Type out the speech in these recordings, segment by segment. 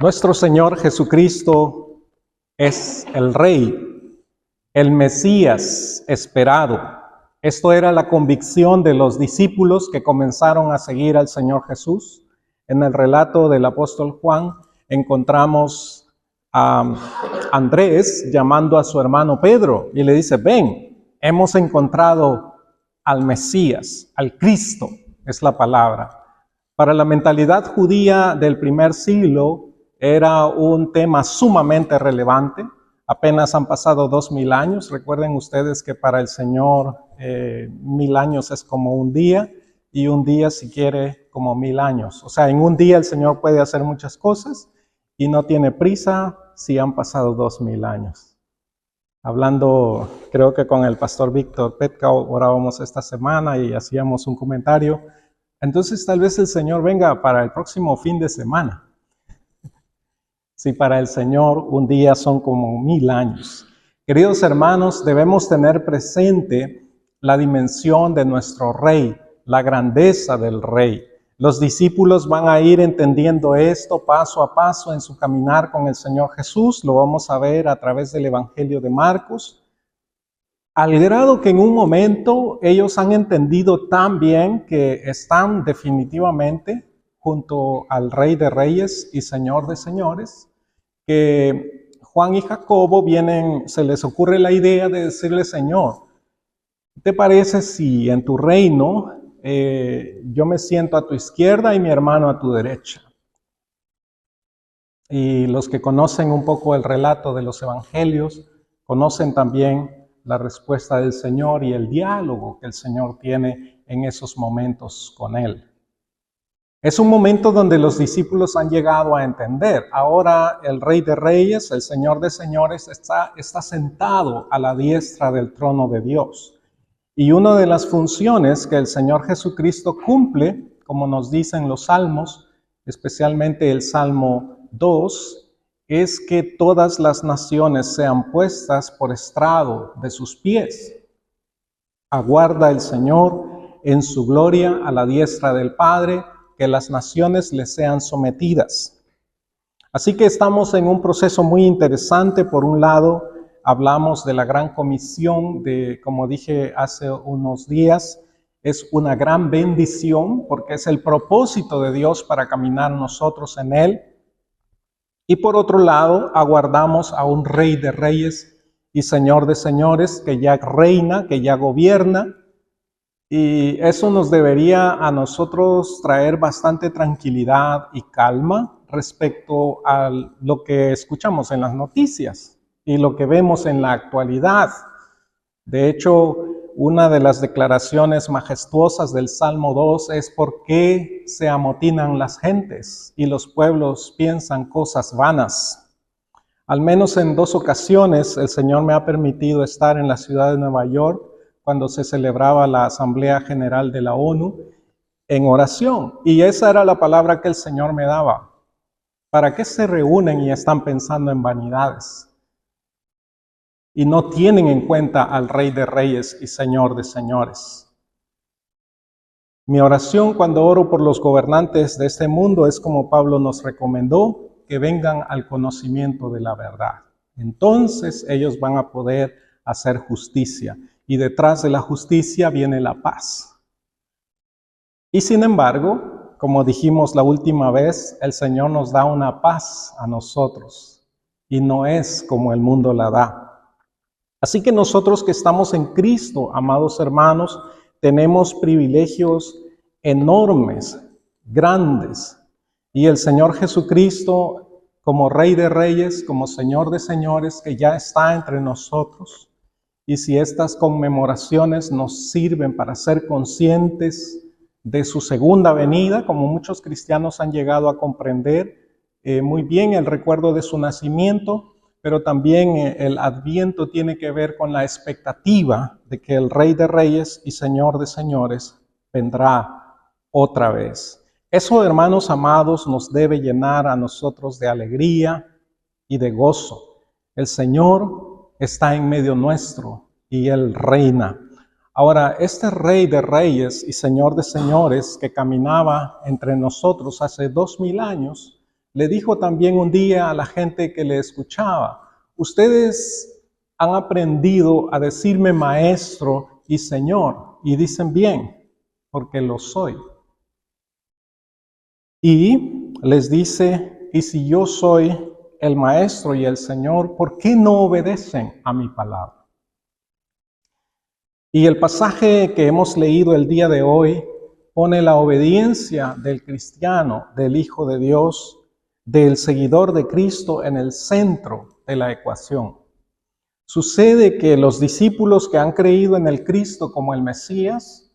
Nuestro Señor Jesucristo es el Rey, el Mesías esperado. Esto era la convicción de los discípulos que comenzaron a seguir al Señor Jesús. En el relato del apóstol Juan encontramos a Andrés llamando a su hermano Pedro y le dice: ven, hemos encontrado al Mesías, al Cristo, es la palabra. Para la mentalidad judía del primer siglo era un tema sumamente relevante. Apenas han pasado 2000 años. Recuerden ustedes que para el Señor 1000 años es como un día, y un día, si quiere, como 1000 años. O sea, en un día el Señor puede hacer muchas cosas y no tiene prisa si han pasado 2000 años. Hablando, creo que con el pastor Víctor Petka orábamos esta semana y hacíamos un comentario. Entonces tal vez el Señor venga para el próximo fin de semana. Si para el Señor un día son como 1000 años. Queridos hermanos, debemos tener presente la dimensión de nuestro Rey, la grandeza del Rey. Los discípulos van a ir entendiendo esto paso a paso en su caminar con el Señor Jesús. Lo vamos a ver a través del Evangelio de Marcos. Al grado que en un momento ellos han entendido tan bien que están definitivamente junto al Rey de Reyes y Señor de Señores, que Juan y Jacobo se les ocurre la idea de decirle: Señor, ¿te parece si en tu reino yo me siento a tu izquierda y mi hermano a tu derecha? Y los que conocen un poco el relato de los evangelios, conocen también la respuesta del Señor y el diálogo que el Señor tiene en esos momentos con él. Es un momento donde los discípulos han llegado a entender. Ahora el Rey de Reyes, el Señor de Señores, está sentado a la diestra del trono de Dios. Y una de las funciones que el Señor Jesucristo cumple, como nos dicen los salmos, especialmente el Salmo 2, es que todas las naciones sean puestas por estrado de sus pies. Aguarda el Señor en su gloria a la diestra del Padre, que las naciones le sean sometidas. Así que estamos en un proceso muy interesante. Por un lado, hablamos de la gran comisión como dije hace unos días, es una gran bendición porque es el propósito de Dios para caminar nosotros en Él. Y por otro lado, aguardamos a un Rey de Reyes y Señor de Señores que ya reina, que ya gobierna. Y eso nos debería a nosotros traer bastante tranquilidad y calma respecto a lo que escuchamos en las noticias y lo que vemos en la actualidad. De hecho, una de las declaraciones majestuosas del Salmo 2 es: ¿por qué se amotinan las gentes y los pueblos piensan cosas vanas? Al menos en 2 ocasiones el Señor me ha permitido estar en la ciudad de Nueva York cuando se celebraba la Asamblea General de la ONU en oración. Y esa era la palabra que el Señor me daba. ¿Para qué se reúnen y están pensando en vanidades? Y no tienen en cuenta al Rey de Reyes y Señor de Señores. Mi oración cuando oro por los gobernantes de este mundo es como Pablo nos recomendó, que vengan al conocimiento de la verdad. Entonces ellos van a poder hacer justicia. Y detrás de la justicia viene la paz. Y sin embargo, como dijimos la última vez, el Señor nos da una paz a nosotros y no es como el mundo la da. Así que nosotros que estamos en Cristo, amados hermanos, tenemos privilegios enormes, grandes. Y el Señor Jesucristo, como Rey de Reyes, como Señor de Señores, que ya está entre nosotros. Y si estas conmemoraciones nos sirven para ser conscientes de su segunda venida, como muchos cristianos han llegado a comprender muy bien el recuerdo de su nacimiento, pero también el Adviento tiene que ver con la expectativa de que el Rey de Reyes y Señor de Señores vendrá otra vez. Eso, hermanos amados, nos debe llenar a nosotros de alegría y de gozo. El Señor está en medio nuestro y Él reina. Ahora, este Rey de Reyes y Señor de Señores que caminaba entre nosotros hace 2000 años, le dijo también un día a la gente que le escuchaba: ustedes han aprendido a decirme maestro y señor, y dicen bien, porque lo soy. Y les dice: y si yo soy el maestro y el señor, ¿por qué no obedecen a mi palabra? Y el pasaje que hemos leído el día de hoy pone la obediencia del cristiano, del Hijo de Dios, del seguidor de Cristo en el centro de la ecuación. Sucede que los discípulos que han creído en el Cristo como el Mesías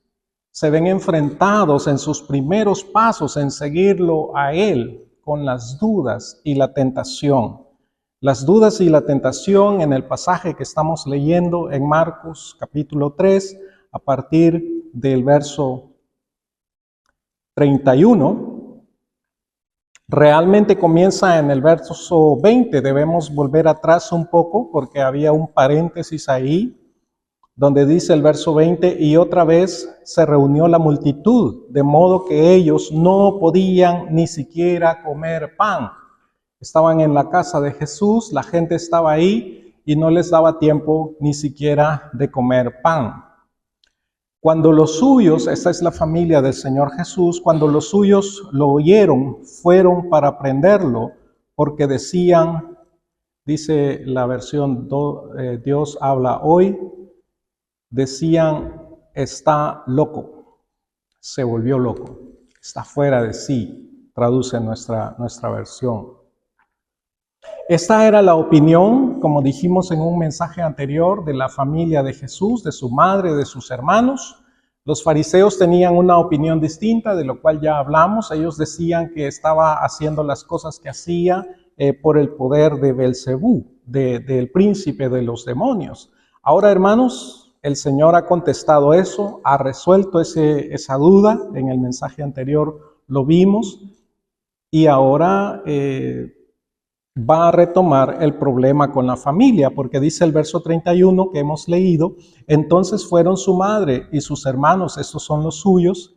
se ven enfrentados en sus primeros pasos en seguirlo a Él con las dudas y la tentación. Las dudas y la tentación en el pasaje que estamos leyendo en Marcos capítulo 3, a partir del verso 31, realmente comienza en el verso 20. Debemos volver atrás un poco porque había un paréntesis ahí, donde dice el verso 20: y otra vez se reunió la multitud, de modo que ellos no podían ni siquiera comer pan. Estaban en la casa de Jesús, la gente estaba ahí y no les daba tiempo ni siquiera de comer pan. Cuando los suyos, esta es la familia del Señor Jesús, cuando los suyos lo oyeron, fueron para prenderlo, porque decían, dice la versión Dios habla hoy, decían: está loco, se volvió loco, está fuera de sí, traduce nuestra versión. Esta era la opinión, como dijimos en un mensaje anterior, de la familia de Jesús, de su madre, de sus hermanos. Los fariseos tenían una opinión distinta, de lo cual ya hablamos. Ellos decían que estaba haciendo las cosas que hacía por el poder de Belcebú, del príncipe de los demonios. Ahora, hermanos, el Señor ha contestado eso, ha resuelto esa duda. En el mensaje anterior lo vimos. Y ahora va a retomar el problema con la familia, porque dice el verso 31 que hemos leído: entonces fueron su madre y sus hermanos, estos son los suyos,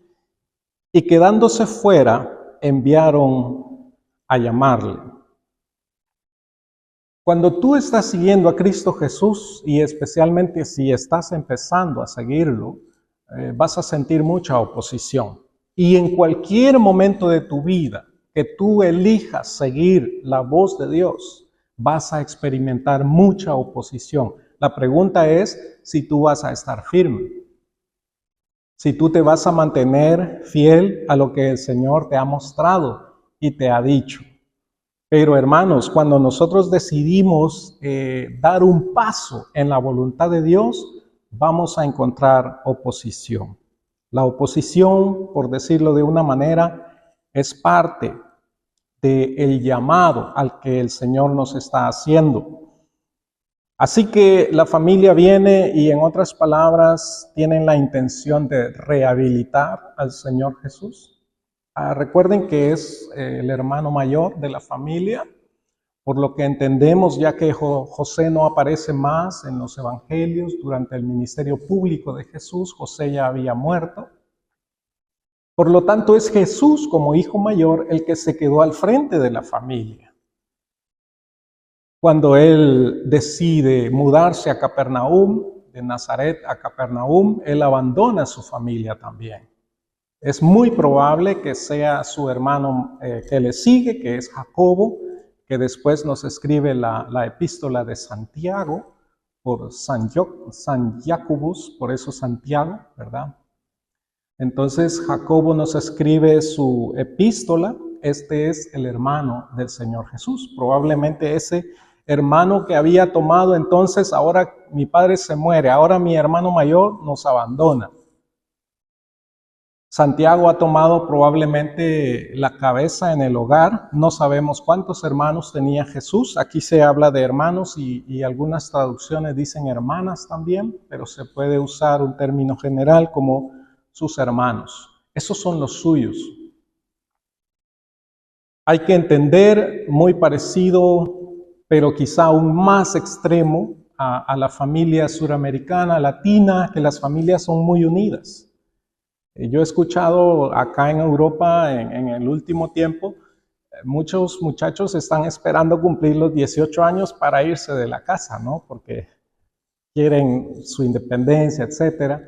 y quedándose fuera, enviaron a llamarle. Cuando tú estás siguiendo a Cristo Jesús, y especialmente si estás empezando a seguirlo, vas a sentir mucha oposición. Y en cualquier momento de tu vida que tú elijas seguir la voz de Dios, vas a experimentar mucha oposición. La pregunta es si tú vas a estar firme, si tú te vas a mantener fiel a lo que el Señor te ha mostrado y te ha dicho. Pero hermanos, cuando nosotros decidimos dar un paso en la voluntad de Dios, vamos a encontrar oposición. La oposición, por decirlo de una manera, es parte del llamado al que el Señor nos está haciendo. Así que la familia viene y, en otras palabras, tienen la intención de rehabilitar al Señor Jesús. Recuerden que es el hermano mayor de la familia, por lo que entendemos, ya que José no aparece más en los evangelios durante el ministerio público de Jesús. José ya había muerto. Por lo tanto, es Jesús como hijo mayor el que se quedó al frente de la familia. Cuando él decide mudarse a Capernaum, de Nazaret a Capernaum, él abandona a su familia también. Es muy probable que sea su hermano que le sigue, que es Jacobo, que después nos escribe la epístola de Santiago, por San Jacobus, por eso Santiago, ¿verdad? Entonces Jacobo nos escribe su epístola. Este es el hermano del Señor Jesús. Probablemente ese hermano que había tomado entonces: ahora mi padre se muere, ahora mi hermano mayor nos abandona. Santiago ha tomado probablemente la cabeza en el hogar. No sabemos cuántos hermanos tenía Jesús. Aquí se habla de hermanos y algunas traducciones dicen hermanas también, pero se puede usar un término general como sus hermanos. Esos son los suyos. Hay que entender, muy parecido, pero quizá aún más extremo a la familia suramericana, latina, que las familias son muy unidas. Yo he escuchado acá en Europa, en el último tiempo, muchos muchachos están esperando cumplir los 18 años para irse de la casa, ¿no? Porque quieren su independencia, etc.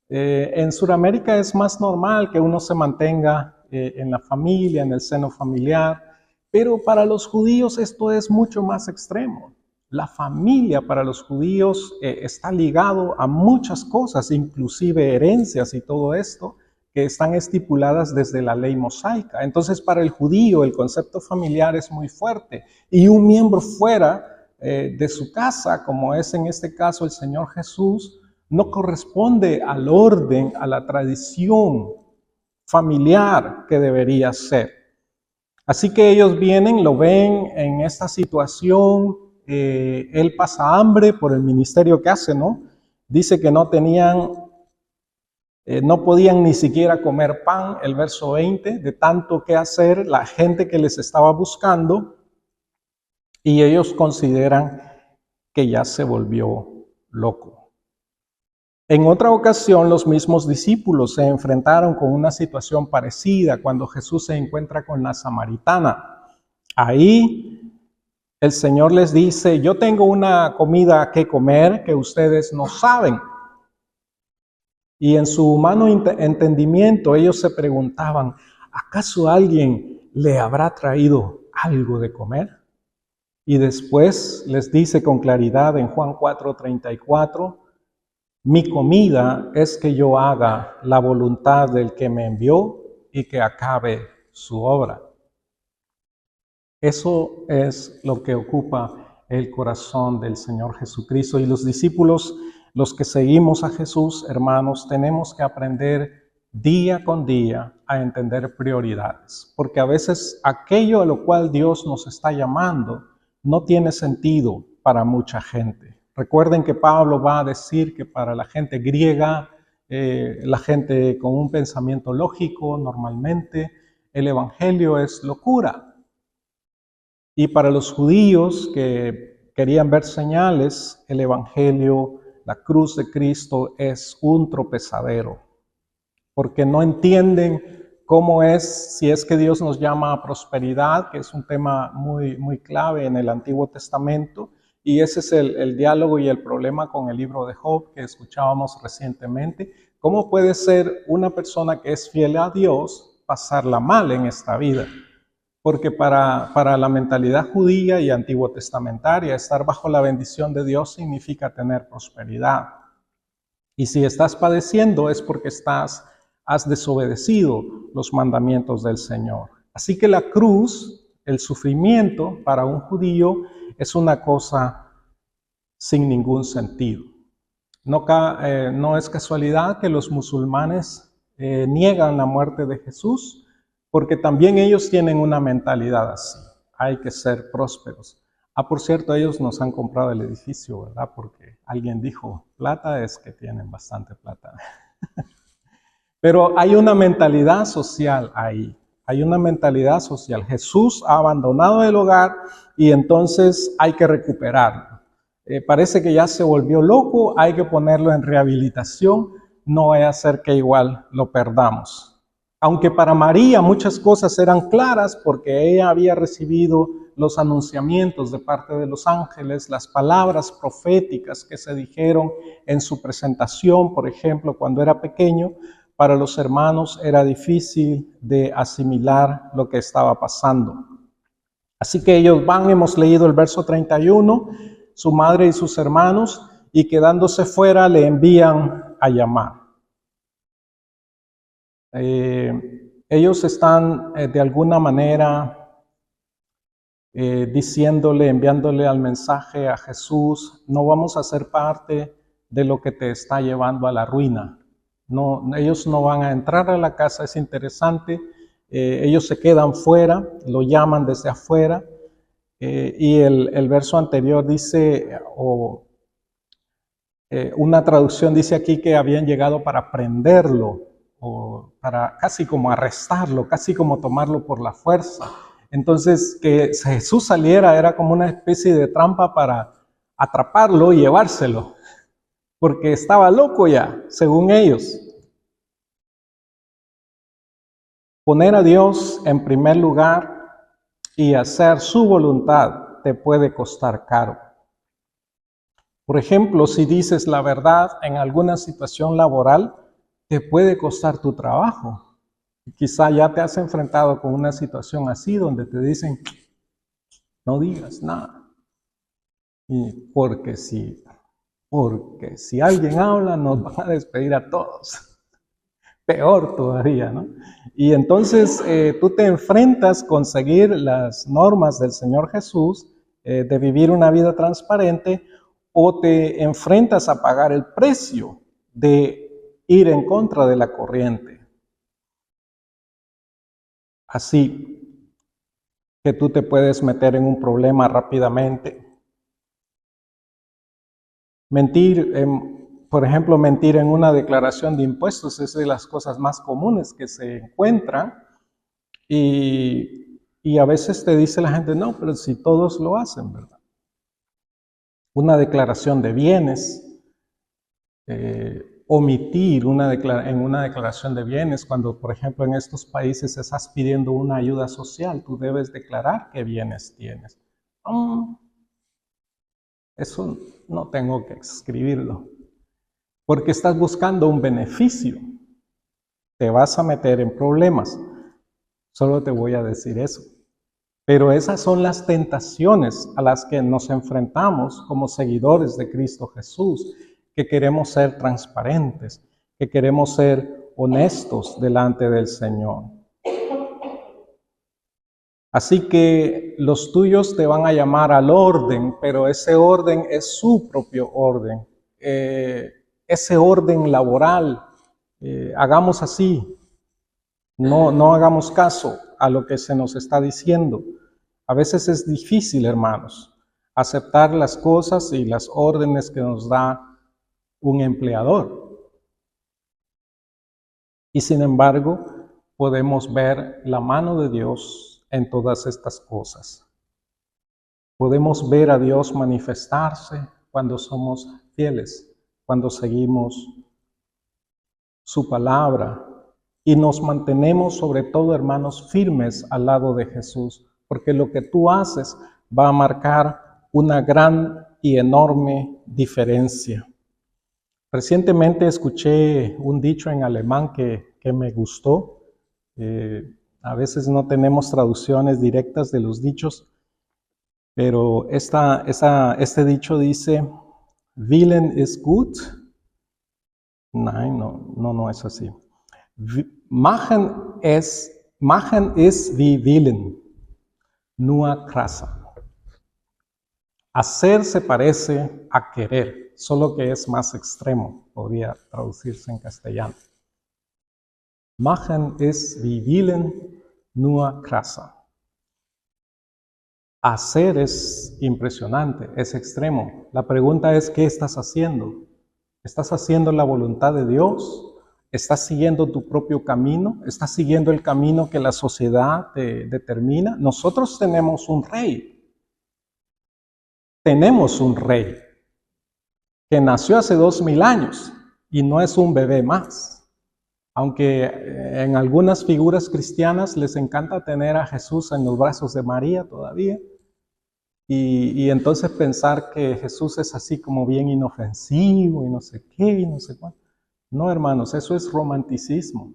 En Sudamérica es más normal que uno se mantenga en la familia, en el seno familiar, pero para los judíos esto es mucho más extremo. La familia para los judíos está ligado a muchas cosas, inclusive herencias y todo esto, que están estipuladas desde la ley mosaica. Entonces, para el judío el concepto familiar es muy fuerte, y un miembro fuera de su casa, como es en este caso el Señor Jesús, no corresponde al orden, a la tradición familiar que debería ser. Así que ellos vienen, lo ven en esta situación, él pasa hambre por el ministerio que hace, ¿no? Dice que no podían ni siquiera comer pan, el verso 20, de tanto que hacer, la gente que les estaba buscando, y ellos consideran que ya se volvió loco. En otra ocasión, los mismos discípulos se enfrentaron con una situación parecida cuando Jesús se encuentra con la samaritana. Ahí el Señor les dice: yo tengo una comida que comer que ustedes no saben. Y en su humano entendimiento ellos se preguntaban: ¿acaso alguien le habrá traído algo de comer? Y después les dice con claridad en Juan 4:34, mi comida es que yo haga la voluntad del que me envió y que acabe su obra. Eso es lo que ocupa el corazón del Señor Jesucristo. Y los discípulos, los que seguimos a Jesús, hermanos, tenemos que aprender día con día a entender prioridades. Porque a veces aquello a lo cual Dios nos está llamando no tiene sentido para mucha gente. Recuerden que Pablo va a decir que para la gente griega, la gente con un pensamiento lógico, normalmente el evangelio es locura. Y para los judíos que querían ver señales, el evangelio, la cruz de Cristo es un tropezadero, porque no entienden cómo es, si es que Dios nos llama a prosperidad, que es un tema muy clave en el Antiguo Testamento, y ese es el diálogo y el problema con el libro de Job que escuchábamos recientemente. ¿Cómo puede ser una persona que es fiel a Dios pasarla mal en esta vida? Porque para la mentalidad judía y antiguo testamentaria, estar bajo la bendición de Dios significa tener prosperidad. Y si estás padeciendo es porque has desobedecido los mandamientos del Señor. Así que la cruz, el sufrimiento para un judío es una cosa sin ningún sentido. No es casualidad que los musulmanes niegan la muerte de Jesús, porque también ellos tienen una mentalidad así. Hay que ser prósperos. Por cierto, ellos nos han comprado el edificio, ¿verdad? Porque alguien dijo, plata es que tienen bastante plata. Pero hay una mentalidad social ahí. Hay una mentalidad social. Jesús ha abandonado el hogar y entonces hay que recuperarlo. Parece que ya se volvió loco, hay que ponerlo en rehabilitación, no vaya a ser que igual lo perdamos. Aunque para María muchas cosas eran claras porque ella había recibido los anunciamientos de parte de los ángeles, las palabras proféticas que se dijeron en su presentación, por ejemplo, cuando era pequeño, para los hermanos era difícil de asimilar lo que estaba pasando. Así que ellos van, hemos leído el verso 31, su madre y sus hermanos, y quedándose fuera le envían a llamar. Ellos están de alguna manera enviándole al mensaje a Jesús: no vamos a ser parte de lo que te está llevando a la ruina. No, ellos no van a entrar a la casa, es interesante. Ellos se quedan fuera, lo llaman desde afuera. Y el verso anterior dice, una traducción dice aquí que habían llegado para prenderlo, o para casi como arrestarlo, casi como tomarlo por la fuerza. Entonces, que Jesús saliera era como una especie de trampa para atraparlo y llevárselo, porque estaba loco ya, según ellos. Poner a Dios en primer lugar y hacer su voluntad te puede costar caro. Por ejemplo, si dices la verdad en alguna situación laboral, te puede costar tu trabajo. Quizá ya te has enfrentado con una situación así donde te dicen, no digas nada. Y porque si alguien habla, nos van a despedir a todos. Peor todavía, ¿no? Y entonces tú te enfrentas con seguir las normas del Señor Jesús, de vivir una vida transparente, o te enfrentas a pagar el precio de ir en contra de la corriente. Así que tú te puedes meter en un problema rápidamente. Mentir, por ejemplo, mentir en una declaración de impuestos es de las cosas más comunes que se encuentran, y a veces te dice la gente, no, pero si todos lo hacen, ¿verdad? Una declaración de bienes, omitir en una declaración de bienes, cuando por ejemplo en estos países estás pidiendo una ayuda social, tú debes declarar qué bienes tienes. Eso no tengo que escribirlo, porque estás buscando un beneficio. Te vas a meter en problemas. Solo te voy a decir eso. Pero esas son las tentaciones a las que nos enfrentamos como seguidores de Cristo Jesús, que queremos ser transparentes, que queremos ser honestos delante del Señor. Así que los tuyos te van a llamar al orden, pero ese orden es su propio orden. Ese orden laboral, hagamos así. No hagamos caso a lo que se nos está diciendo. A veces es difícil, hermanos, aceptar las cosas y las órdenes que nos da un empleador. Y sin embargo, podemos ver la mano de Dios en todas estas cosas. Podemos ver a Dios manifestarse cuando somos fieles, cuando seguimos su palabra y nos mantenemos sobre todo, hermanos, firmes al lado de Jesús, porque lo que tú haces va a marcar una gran y enorme diferencia. Recientemente escuché un dicho en alemán que me gustó. A veces no tenemos traducciones directas de los dichos, pero este dicho dice, Willen ist gut. Nein, no es así. Machen ist wie willen, nur krasser. Hacer se parece a querer, solo que es más extremo, podría traducirse en castellano. Machen ist wie willen, nur krasser. Hacer es impresionante, es extremo. La pregunta es, ¿qué estás haciendo? ¿Estás haciendo la voluntad de Dios? ¿Estás siguiendo tu propio camino? ¿Estás siguiendo el camino que la sociedad te determina? Nosotros tenemos un rey. Tenemos un rey que nació hace 2000 años y no es un bebé más. Aunque en algunas figuras cristianas les encanta tener a Jesús en los brazos de María todavía. Y entonces pensar que Jesús es así como bien inofensivo y no sé qué y no sé cuánto. No, hermanos, eso es romanticismo.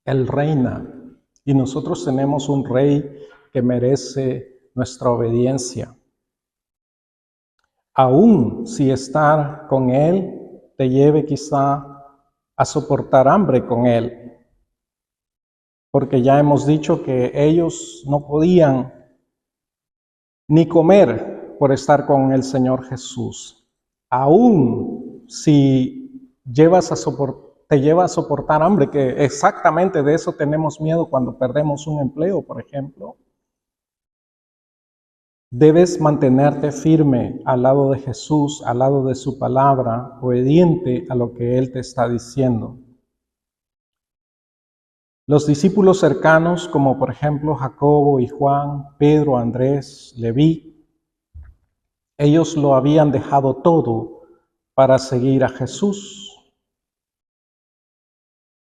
Él reina y nosotros tenemos un rey que merece nuestra obediencia. Aún si estar con Él te lleve quizá a soportar hambre con Él. Porque ya hemos dicho que ellos no podían ni comer por estar con el Señor Jesús. Aún si te lleva a soportar hambre, que exactamente de eso tenemos miedo cuando perdemos un empleo, por ejemplo. Debes mantenerte firme al lado de Jesús, al lado de su palabra, obediente a lo que Él te está diciendo. Los discípulos cercanos, como por ejemplo Jacobo y Juan, Pedro, Andrés, Leví, ellos lo habían dejado todo para seguir a Jesús.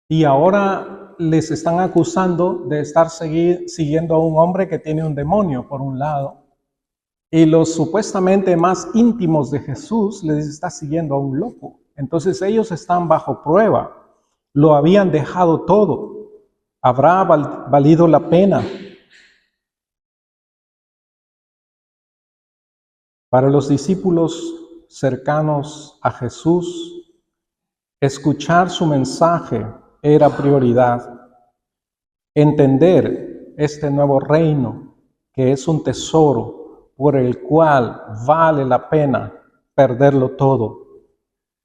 Y ahora les están acusando de estar siguiendo a un hombre que tiene un demonio, por un lado. Y los supuestamente más íntimos de Jesús les está siguiendo a un loco. Entonces ellos están bajo prueba. Lo habían dejado todo. ¿Habrá valido la pena? Para los discípulos cercanos a Jesús, escuchar su mensaje era prioridad. Entender este nuevo reino, que es un tesoro por el cual vale la pena perderlo todo,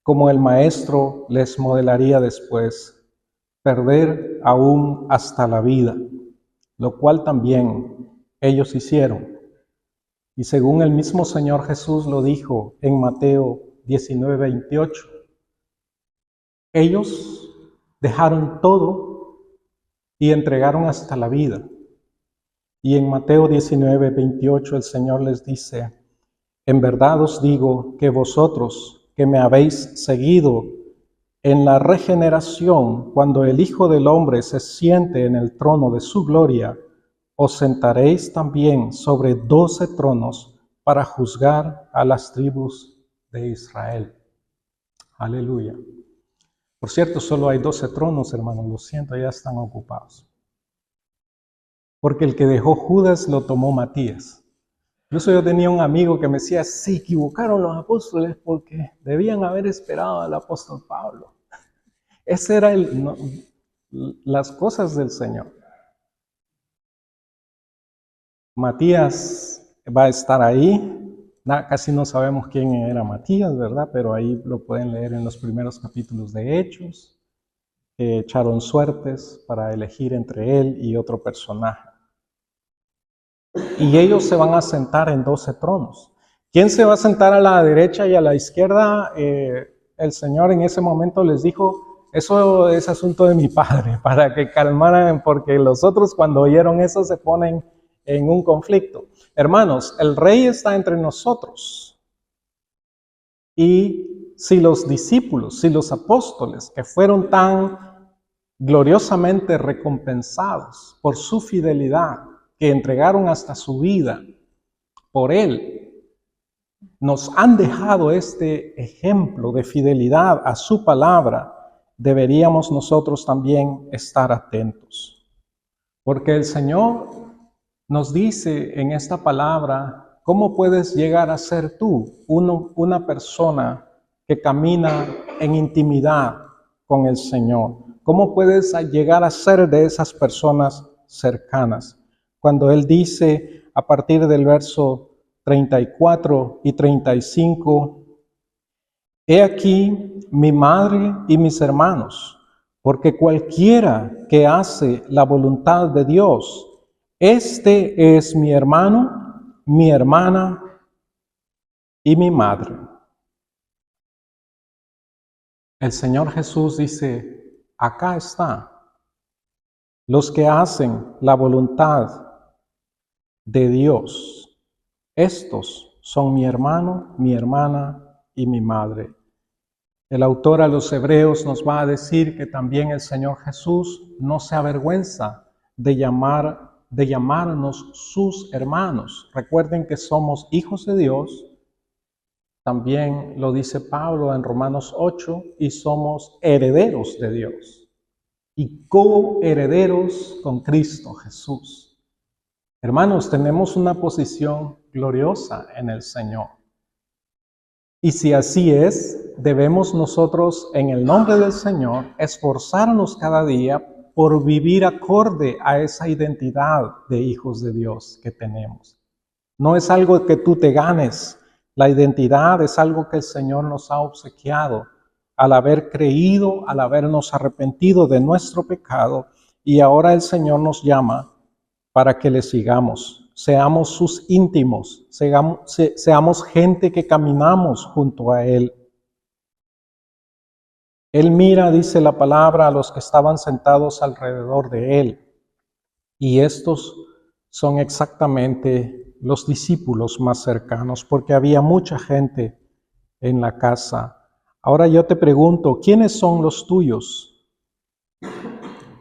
como el Maestro les modelaría después, perder aún hasta la vida, lo cual también ellos hicieron. Y según el mismo Señor Jesús lo dijo en Mateo 19:28, ellos dejaron todo y entregaron hasta la vida. Y en Mateo 19:28 el Señor les dice, en verdad os digo que vosotros que me habéis seguido en la regeneración, cuando el Hijo del Hombre se siente en el trono de su gloria, os sentaréis también sobre 12 tronos para juzgar a las tribus de Israel. Aleluya. Por cierto, solo hay 12 tronos, hermanos, lo siento, ya están ocupados. Porque el que dejó Judas lo tomó Matías. Incluso yo tenía un amigo que me decía, se equivocaron los apóstoles porque debían haber esperado al apóstol Pablo. Ese era las cosas del Señor. Matías va a estar ahí. Casi no sabemos quién era Matías, ¿verdad? Pero ahí lo pueden leer en los primeros capítulos de Hechos, que echaron suertes para elegir entre él y otro personaje. Y ellos se van a sentar en 12 tronos. ¿Quién se va a sentar a la derecha y a la izquierda? El Señor en ese momento les dijo, eso es asunto de mi Padre, para que calmaran, porque los otros cuando oyeron eso se ponen en un conflicto. Hermanos, el Rey está entre nosotros. Y si los discípulos, si los apóstoles, que fueron tan gloriosamente recompensados por su fidelidad, que entregaron hasta su vida por Él, nos han dejado este ejemplo de fidelidad a su palabra, deberíamos nosotros también estar atentos. Porque el Señor nos dice en esta palabra, ¿cómo puedes llegar a ser tú una persona que camina en intimidad con el Señor? ¿Cómo puedes llegar a ser de esas personas cercanas? Cuando Él dice a partir del verso 34 y 35, he aquí mi madre y mis hermanos, porque cualquiera que hace la voluntad de Dios, este es mi hermano, mi hermana y mi madre. El Señor Jesús dice, acá está, los que hacen la voluntad de Dios. Estos son mi hermano, mi hermana y mi madre. El autor a los Hebreos nos va a decir que también el Señor Jesús no se avergüenza de llamarnos sus hermanos. Recuerden que somos hijos de Dios. También lo dice Pablo en Romanos 8, y somos herederos de Dios y coherederos con Cristo Jesús. Hermanos, tenemos una posición gloriosa en el Señor. Y si así es, debemos nosotros, en el nombre del Señor, esforzarnos cada día por vivir acorde a esa identidad de hijos de Dios que tenemos. No es algo que tú te ganes. La identidad es algo que el Señor nos ha obsequiado al haber creído, al habernos arrepentido de nuestro pecado, y ahora el Señor nos llama para que le sigamos, seamos sus íntimos, seamos gente que caminamos junto a Él. Él mira, dice la palabra, a los que estaban sentados alrededor de Él, y estos son exactamente los discípulos más cercanos, porque había mucha gente en la casa. Ahora yo te pregunto, ¿quiénes son los tuyos?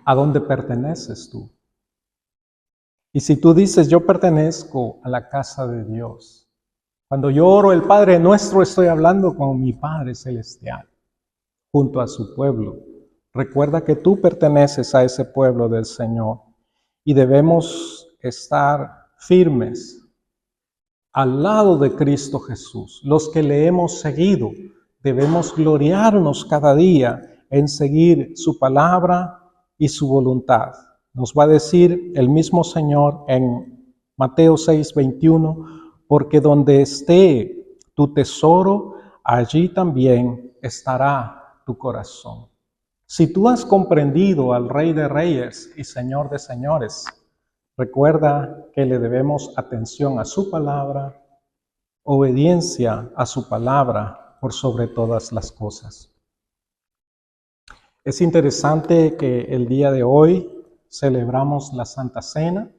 ¿A dónde perteneces tú? Y si tú dices, yo pertenezco a la casa de Dios, cuando yo oro el Padre Nuestro, estoy hablando con mi Padre Celestial, junto a su pueblo. Recuerda que tú perteneces a ese pueblo del Señor y debemos estar firmes al lado de Cristo Jesús. Los que le hemos seguido, debemos gloriarnos cada día en seguir su palabra y su voluntad. Nos va a decir el mismo Señor en Mateo 6:21, porque donde esté tu tesoro, allí también estará tu corazón. Si tú has comprendido al Rey de Reyes y Señor de Señores, recuerda que le debemos atención a su palabra, obediencia a su palabra por sobre todas las cosas. Es interesante que el día de hoy celebramos la Santa Cena.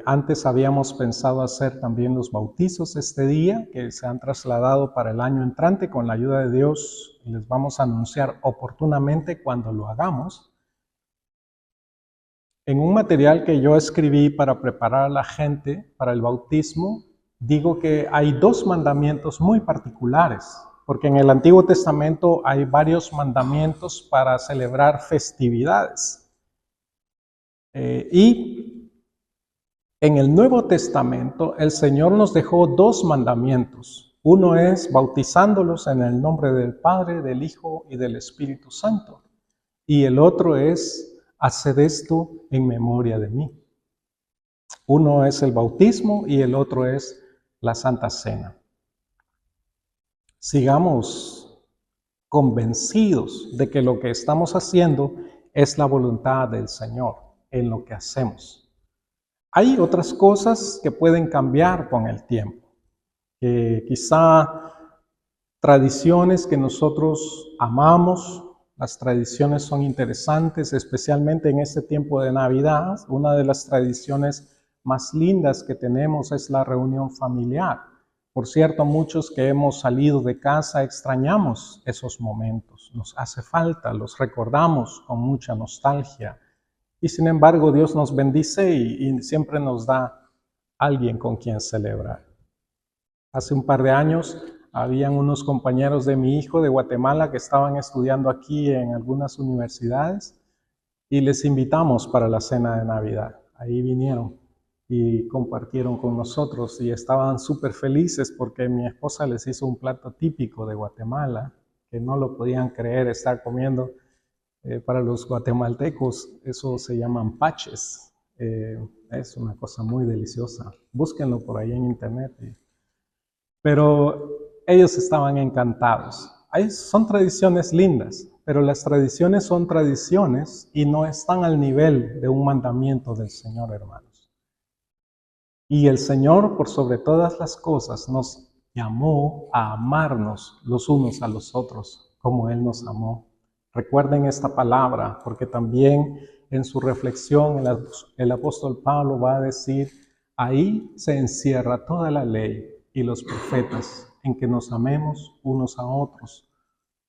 Antes habíamos pensado hacer también los bautizos este día, que se han trasladado para el año entrante. Con la ayuda de Dios les vamos a anunciar oportunamente cuando lo hagamos. En un material que yo escribí para preparar a la gente para el bautismo, digo que hay dos mandamientos muy particulares, porque en el Antiguo Testamento hay varios mandamientos para celebrar festividades. Y en el Nuevo Testamento, el Señor nos dejó dos mandamientos. Uno es bautizándolos en el nombre del Padre, del Hijo y del Espíritu Santo. Y el otro es, haced esto en memoria de mí. Uno es el bautismo y el otro es la Santa Cena. Sigamos convencidos de que lo que estamos haciendo es la voluntad del Señor en lo que hacemos. Hay otras cosas que pueden cambiar con el tiempo, que quizá tradiciones que nosotros amamos, las tradiciones son interesantes, especialmente en este tiempo de Navidad. Una de las tradiciones más lindas que tenemos es la reunión familiar. Por cierto, muchos que hemos salido de casa extrañamos esos momentos, nos hace falta, los recordamos con mucha nostalgia. Y sin embargo, Dios nos bendice y siempre nos da alguien con quien celebrar. Hace un par de años, habían unos compañeros de mi hijo de Guatemala que estaban estudiando aquí en algunas universidades y les invitamos para la cena de Navidad. Ahí vinieron y compartieron con nosotros y estaban súper felices porque mi esposa les hizo un plato típico de Guatemala que no lo podían creer estar comiendo. Para los guatemaltecos eso se llaman paches. Es una cosa muy deliciosa. Búsquenlo por ahí en internet. Pero ellos estaban encantados. Son tradiciones lindas, pero las tradiciones son tradiciones y no están al nivel de un mandamiento del Señor, hermanos. Y el Señor, por sobre todas las cosas, nos llamó a amarnos los unos a los otros, como Él nos amó. Recuerden esta palabra, porque también en su reflexión el apóstol Pablo va a decir, ahí se encierra toda la ley y los profetas, en que nos amemos unos a otros,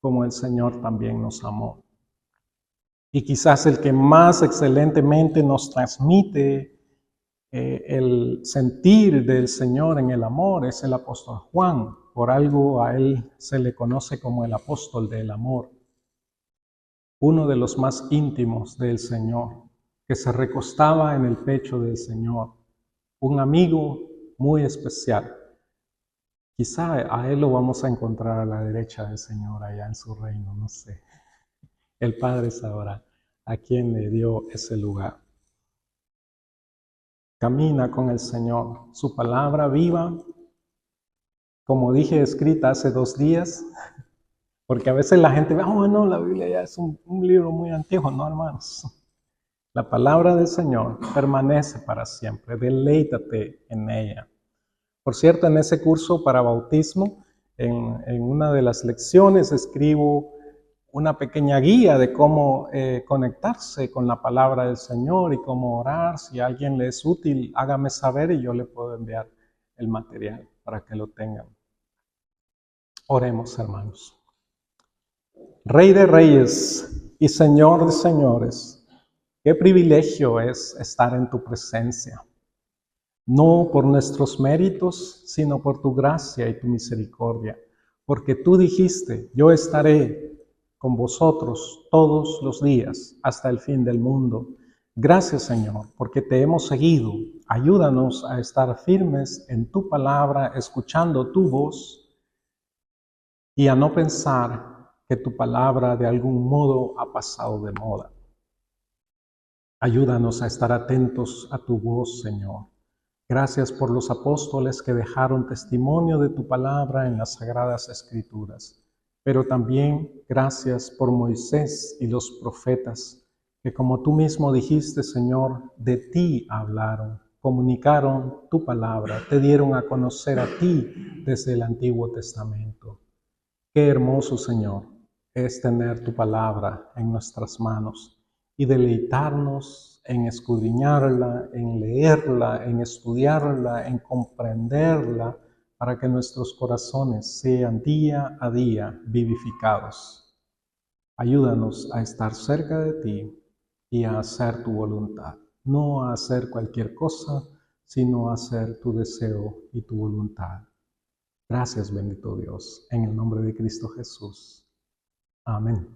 como el Señor también nos amó. Y quizás el que más excelentemente nos transmite el sentir del Señor en el amor es el apóstol Juan. Por algo a él se le conoce como el apóstol del amor. Uno de los más íntimos del Señor, que se recostaba en el pecho del Señor. Un amigo muy especial. Quizá a Él lo vamos a encontrar a la derecha del Señor allá en su reino, no sé. El Padre sabrá a quién le dio ese lugar. Camina con el Señor, su palabra viva, como dije, escrita hace 2 días, porque a veces la gente ve, oh no, la Biblia ya es un libro muy antiguo. No, hermanos. La palabra del Señor permanece para siempre, deleítate en ella. Por cierto, en ese curso para bautismo, en una de las lecciones escribo una pequeña guía de cómo conectarse con la palabra del Señor y cómo orar. Si a alguien le es útil, hágame saber y yo le puedo enviar el material para que lo tengan. Oremos, hermanos. Rey de Reyes y Señor de señores, qué privilegio es estar en tu presencia, no por nuestros méritos, sino por tu gracia y tu misericordia, porque tú dijiste, yo estaré con vosotros todos los días hasta el fin del mundo. Gracias, Señor, porque te hemos seguido. Ayúdanos a estar firmes en tu palabra, escuchando tu voz y a no pensar que tu palabra de algún modo ha pasado de moda. Ayúdanos a estar atentos a tu voz, Señor. Gracias por los apóstoles que dejaron testimonio de tu palabra en las Sagradas Escrituras, pero también gracias por Moisés y los profetas, que como tú mismo dijiste, Señor, de ti hablaron, comunicaron tu palabra, te dieron a conocer a ti desde el Antiguo Testamento. Qué hermoso, Señor, es tener tu palabra en nuestras manos y deleitarnos en escudriñarla, en leerla, en estudiarla, en comprenderla, para que nuestros corazones sean día a día vivificados. Ayúdanos a estar cerca de ti y a hacer tu voluntad, no a hacer cualquier cosa, sino a hacer tu deseo y tu voluntad. Gracias, bendito Dios, en el nombre de Cristo Jesús. Amén.